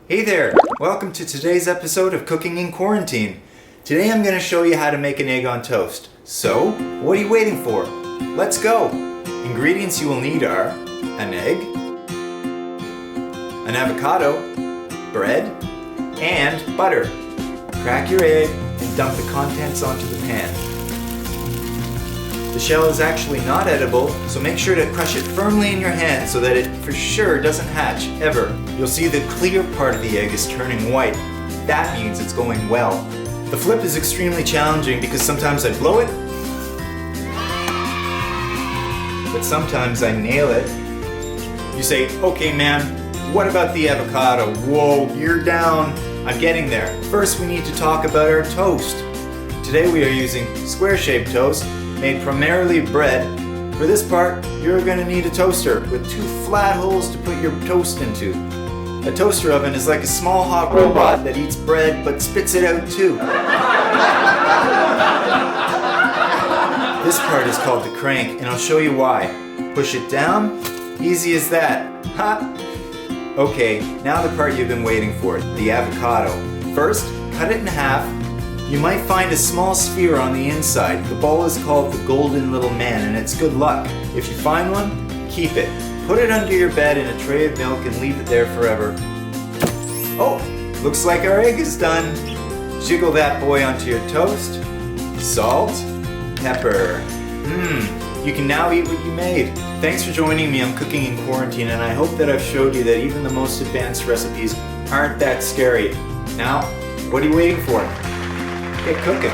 Hey there! Welcome to today's episode of Cooking in Quarantine. Today I'm going to show you how to make an egg on toast. So, what are you waiting for? Let's go! Ingredients you will need are an egg, an avocado, bread, and butter. Crack your egg and dump the contents onto the pan. The shell is actually not edible, so make sure to crush it firmly in your hand so that it for sure doesn't hatch, ever. You'll see the clear part of the egg is turning white. That means it's going well. The flip is extremely challenging because sometimes I blow it, but sometimes I nail it. You say, okay man, what about the avocado? Whoa, you're down. I'm getting there. First we need to talk about our toast. Today we are using square-shaped toast made primarily of bread. For this part, you're going to need a toaster with 2 flat holes to put your toast into. A toaster oven is like a small hot robot that eats bread but spits it out too. This part is called the crank, and I'll show you why. Push it down, easy as that. Ha! Okay, now the part you've been waiting for, the avocado. First, cut it in half. You might find a small sphere on the inside. The ball is called the golden little man, and it's good luck. If you find one, keep it. Put it under your bed in a tray of milk and leave it there forever. Oh, looks like our egg is done. Jiggle that boy onto your toast. Salt, pepper. You can now eat what you made. Thanks for joining me on Cooking in Quarantine, and I hope that I've showed you that even the most advanced recipes aren't that scary. Now, what are you waiting for? Get cooking.